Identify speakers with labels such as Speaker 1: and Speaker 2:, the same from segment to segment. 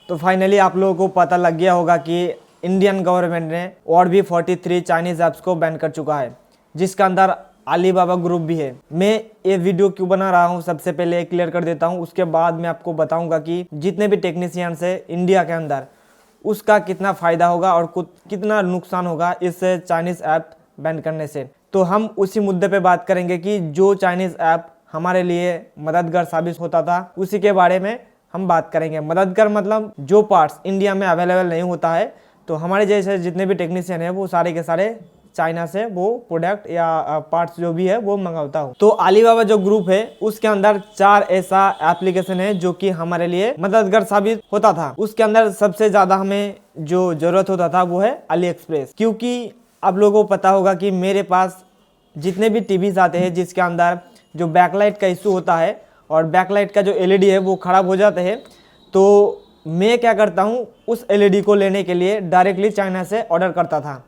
Speaker 1: तो फाइनली आप लोगों को पता लग गया होगा कि इंडियन गवर्नमेंट ने और भी 43 चाइनीज ऐप्स को बैन कर चुका है, जिसके अंदर अलीबाबा ग्रुप भी है। मैं ये वीडियो क्यों बना रहा हूँ सबसे पहले क्लियर कर देता हूँ, उसके बाद मैं आपको बताऊंगा कि जितने भी टेक्नीशियंस है इंडिया के अंदर उसका कितना फ़ायदा होगा और कितना नुकसान होगा इस चाइनीज़ ऐप बैन करने से। तो हम उसी मुद्दे पे बात करेंगे कि जो चाइनीज़ ऐप हमारे लिए मददगार साबित होता था उसी के बारे में हम बात करेंगे। मददगार मतलब जो पार्ट्स इंडिया में अवेलेबल नहीं होता है, तो हमारे जैसे जितने भी टेक्नीशियन हैं वो सारे के सारे चाइना से वो प्रोडक्ट या पार्ट्स जो भी है वो मंगाता हूँ। तो अलीबाबा जो ग्रुप है उसके अंदर 4 ऐसा एप्लीकेशन है जो कि हमारे लिए मददगार साबित होता था। उसके अंदर सबसे ज्यादा हमें जो जरूरत होता था वो है अली एक्सप्रेस, क्योंकि आप लोगों को पता होगा कि मेरे पास जितने भी टीवीज आते हैं जिसके अंदर जो बैकलाइट का इशू होता है और बैकलाइट का जो एलईडी है वो खराब हो जाते हैं, तो मैं क्या करता हूँ उस एलईडी को लेने के लिए डायरेक्टली चाइना से ऑर्डर करता था,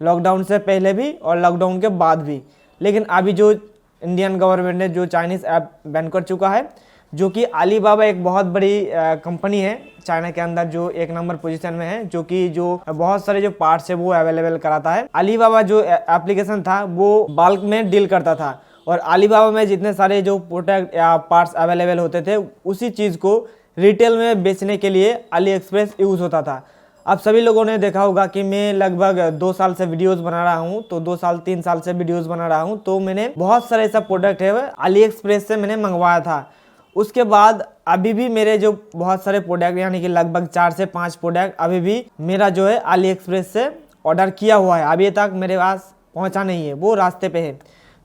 Speaker 1: लॉकडाउन से पहले भी और लॉकडाउन के बाद भी। लेकिन अभी जो इंडियन गवर्नमेंट ने जो चाइनीज़ ऐप बैन कर चुका है, जो कि अलीबाबा एक बहुत बड़ी कंपनी है चाइना के अंदर जो 1 नंबर पोजीशन में है, जो कि जो बहुत सारे जो पार्ट्स है वो अवेलेबल कराता है। अलीबाबा जो एप्लीकेशन था वो बल्क में डील करता था और अलीबाबा में जितने सारे जो प्रोडक्ट या पार्ट्स अवेलेबल होते थे उसी चीज़ को रिटेल में बेचने के लिए अली एक्सप्रेस यूज़ होता था। आप सभी लोगों ने देखा होगा कि मैं लगभग 2 साल से वीडियोस बना रहा हूं, तो 2 साल 3 साल से वीडियोस बना रहा हूं, तो मैंने बहुत सारे ऐसा प्रोडक्ट है अली एक्सप्रेस से मैंने मंगवाया था। उसके बाद अभी भी मेरे जो बहुत सारे प्रोडक्ट यानी कि लगभग 4 से 5 प्रोडक्ट अभी भी मेरा जो है अली एक्सप्रेस से ऑर्डर किया हुआ है, अभी तक मेरे पास पहुँचा नहीं है, वो रास्ते पे है।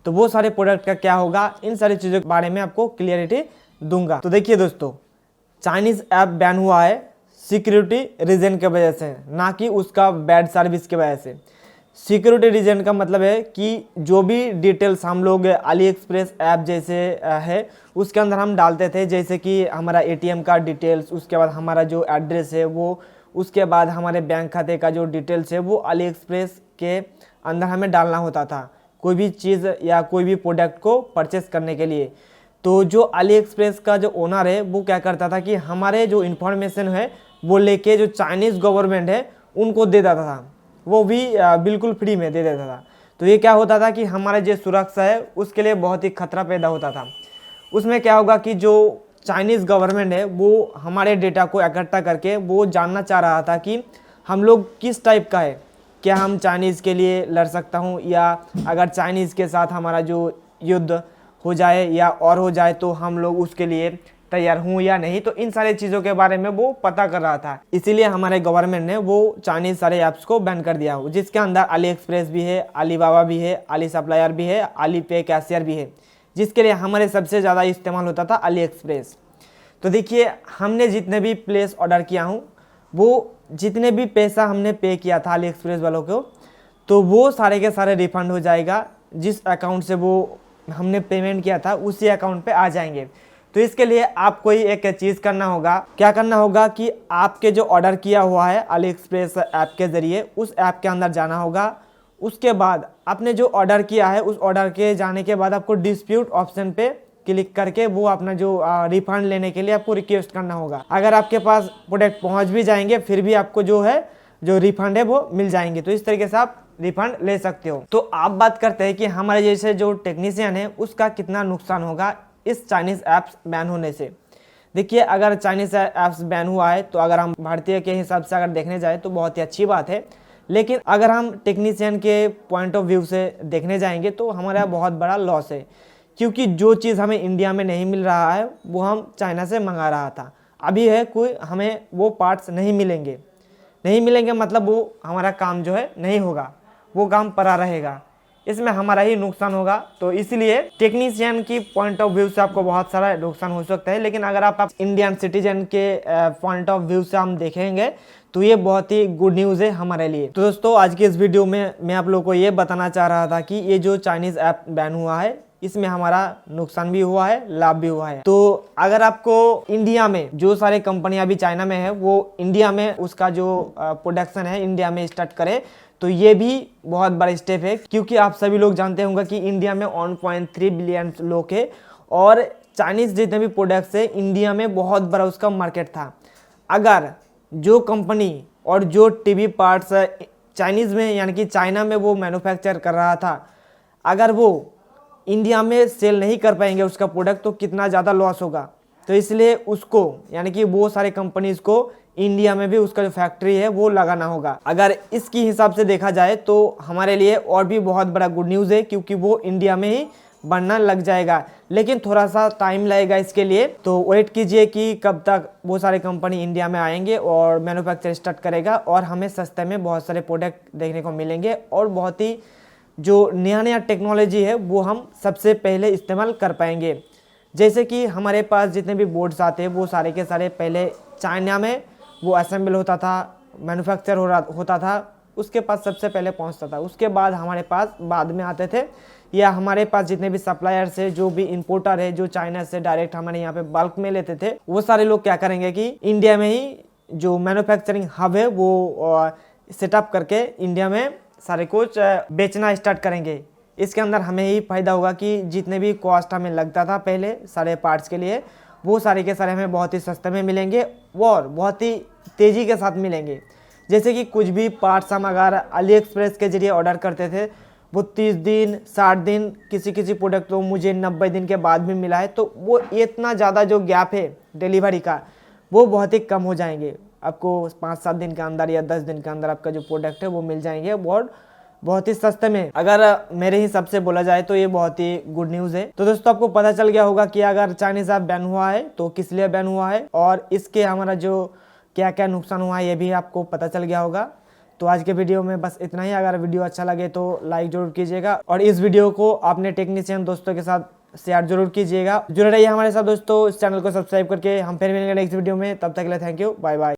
Speaker 1: तो वो सारे प्रोडक्ट का क्या होगा, इन सारी चीज़ों के बारे में आपको क्लियरिटी दूंगा। तो देखिए दोस्तों, चाइनीज़ ऐप बैन हुआ है सिक्योरिटी रीजन के वजह से, ना कि उसका बैड सर्विस की वजह से। सिक्योरिटी रीजन का मतलब है कि जो भी डिटेल्स हम लोग अली एक्सप्रेस ऐप जैसे है उसके अंदर हम डालते थे, जैसे कि हमारा एटीएम का डिटेल्स, उसके बाद हमारा जो एड्रेस है वो, उसके बाद हमारे बैंक खाते का जो डिटेल्स है वो अली एक्सप्रेस के अंदर हमें डालना होता था कोई भी चीज़ या कोई भी प्रोडक्ट को परचेस करने के लिए। तो जो अली एक्सप्रेस का जो ओनर है वो क्या करता था कि हमारे जो इन्फॉर्मेशन है वो लेके जो चाइनीज़ गवर्नमेंट है उनको दे देता था, वो भी बिल्कुल फ्री में दे देता था। तो ये क्या होता था कि हमारे जो सुरक्षा है उसके लिए बहुत ही खतरा पैदा होता था। उसमें क्या होगा कि जो चाइनीज़ गवर्नमेंट है वो हमारे डेटा को इकट्ठा करके वो जानना चाह रहा था कि हम लोग किस टाइप का है, क्या हम चाइनीज़ के लिए लड़ सकता हूँ, या अगर चाइनीज़ के साथ हमारा जो युद्ध हो जाए या और हो जाए तो हम लोग उसके लिए तैयार हूँ या नहीं। तो इन सारी चीज़ों के बारे में वो पता कर रहा था, इसीलिए हमारे गवर्नमेंट ने वो चाइनीज़ सारे ऐप्स को बैन कर दिया, जिसके अंदर अली एक्सप्रेस भी है, अलीबाबा भी है, अली सप्लायर भी है, अली पे कैशियर भी है, जिसके लिए हमारे सबसे ज़्यादा इस्तेमाल होता था अली एक्सप्रेस। तो देखिए, हमने जितने भी प्लेस ऑर्डर किया हूँ वो जितने भी पैसा हमने पे किया था अली एक्सप्रेस वालों को, तो वो सारे के सारे रिफंड हो जाएगा, जिस अकाउंट से वो हमने पेमेंट किया था उसी अकाउंट पे आ जाएंगे। तो इसके लिए आपको ही एक चीज़ करना होगा, क्या करना होगा कि आपके जो ऑर्डर किया हुआ है अली एक्सप्रेस ऐप के ज़रिए उस ऐप के अंदर जाना होगा। उसके बाद आपने जो ऑर्डर किया है उस ऑर्डर के जाने के बाद आपको डिस्प्यूट ऑप्शन पे क्लिक करके वो अपना जो रिफंड लेने के लिए आपको रिक्वेस्ट करना होगा। अगर आपके पास प्रोडक्ट पहुंच भी जाएंगे फिर भी आपको जो है जो रिफंड है वो मिल जाएंगे। तो इस तरीके से आप रिफंड ले सकते हो। तो आप बात करते हैं कि हमारे जैसे जो टेक्नीशियन है उसका कितना नुकसान होगा इस चाइनीज़ ऐप्स बैन होने से। देखिए, अगर चाइनीज़ ऐप्स बैन हुआ है तो अगर हम भारतीय के हिसाब से अगर देखने जाए तो बहुत ही अच्छी बात है, लेकिन अगर हम टेक्नीशियन के पॉइंट ऑफ व्यू से देखने जाएंगे तो हमारा बहुत बड़ा लॉस है, क्योंकि जो चीज़ हमें इंडिया में नहीं मिल रहा है वो हम चाइना से मंगा रहा था। अभी है कोई हमें वो पार्ट्स नहीं मिलेंगे मतलब वो हमारा काम जो है नहीं होगा, वो काम पड़ा रहेगा, इसमें हमारा ही नुकसान होगा। तो इसलिए टेक्नीशियन की पॉइंट ऑफ व्यू से आपको बहुत सारा नुकसान हो सकता है, लेकिन अगर आप इंडियन सिटीजन के पॉइंट ऑफ व्यू से हम देखेंगे तो ये बहुत ही गुड न्यूज़ है हमारे लिए। तो दोस्तों, आज की इस वीडियो में मैं आप लोगों को ये बताना चाह रहा था कि ये जो चाइनीज़ ऐप बैन हुआ है इसमें हमारा नुकसान भी हुआ है, लाभ भी हुआ है। तो अगर आपको इंडिया में जो सारे कंपनियां अभी चाइना में है वो इंडिया में उसका जो प्रोडक्शन है इंडिया में स्टार्ट करे तो ये भी बहुत बड़ा स्टेप है, क्योंकि आप सभी लोग जानते होंगे कि इंडिया में 1.3 बिलियन लोग है और चाइनीज़ जितने भी प्रोडक्ट्स है इंडिया में बहुत बड़ा उसका मार्केट था। अगर जो कंपनी और जो टीवी पार्ट्स चाइनीज़ में यानी कि चाइना में वो मैन्युफैक्चर कर रहा था, अगर वो इंडिया में सेल नहीं कर पाएंगे उसका प्रोडक्ट तो कितना ज़्यादा लॉस होगा। तो इसलिए उसको यानी कि वो सारे कंपनीज को इंडिया में भी उसका जो फैक्ट्री है वो लगाना होगा। अगर इसकी हिसाब से देखा जाए तो हमारे लिए और भी बहुत बड़ा गुड न्यूज़ है, क्योंकि वो इंडिया में ही बनना लग जाएगा। लेकिन थोड़ा सा टाइम लगेगा इसके लिए, तो वेट कीजिए कि कब तक वो सारे कंपनी इंडिया में आएंगे और मैन्युफैक्चर स्टार्ट करेगा और हमें सस्ते में बहुत सारे प्रोडक्ट देखने को मिलेंगे और बहुत ही जो नया नया टेक्नोलॉजी है वो हम सबसे पहले इस्तेमाल कर पाएंगे। जैसे कि हमारे पास जितने भी बोर्ड्स आते हैं वो सारे के सारे पहले चाइना में वो असेंबल होता था, मैन्युफैक्चर होता था, उसके पास सबसे पहले पहुंचता था। उसके बाद हमारे पास बाद में आते थे, या हमारे पास जितने भी सप्लायर्स है, जो भी इंपोर्टर है, जो चाइना से डायरेक्ट हमारे यहाँ पे बल्क में लेते थे, वो सारे लोग क्या करेंगे कि इंडिया में ही जो मैन्युफैक्चरिंग हब है वो सेटअप करके इंडिया में सारे कुछ बेचना स्टार्ट करेंगे। इसके अंदर हमें ही फायदा होगा कि जितने भी कॉस्ट हमें लगता था पहले सारे पार्ट्स के लिए, वो सारे के सारे हमें बहुत ही सस्ते में मिलेंगे और बहुत ही तेज़ी के साथ मिलेंगे। जैसे कि कुछ भी पार्ट्स हम अगर अली एक्सप्रेस के जरिए ऑर्डर करते थे, वो 30 दिन 60 दिन, किसी प्रोडक्ट तो मुझे 90 दिन के बाद भी मिला है, तो वो इतना ज़्यादा जो गैप है डिलीवरी का वो बहुत ही कम हो जाएंगे। आपको 5-7 दिन के अंदर या 10 दिन के अंदर आपका जो प्रोडक्ट है वो मिल जाएंगे और बहुत ही सस्ते में। अगर मेरे हिसाब से बोला जाए तो ये बहुत ही गुड न्यूज़ है। तो दोस्तों आपको पता चल गया होगा कि अगर चाइनीज़ ऐप बैन हुआ है तो किस लिए बैन हुआ है और इसके हमारा जो क्या क्या नुकसान हुआ है ये भी आपको पता चल गया होगा। तो आज के वीडियो में बस इतना ही। अगर वीडियो अच्छा लगे तो लाइक जरूर कीजिएगा और इस वीडियो को अपने टेक्नीशियन दोस्तों के साथ शेयर जरूर कीजिएगा। जुड़े रहिए हमारे साथ दोस्तों, इस चैनल को सब्सक्राइब करके। हम फिर मिलेंगे नेक्स्ट वीडियो में, तब तक के लिए थैंक यू, बाय बाय।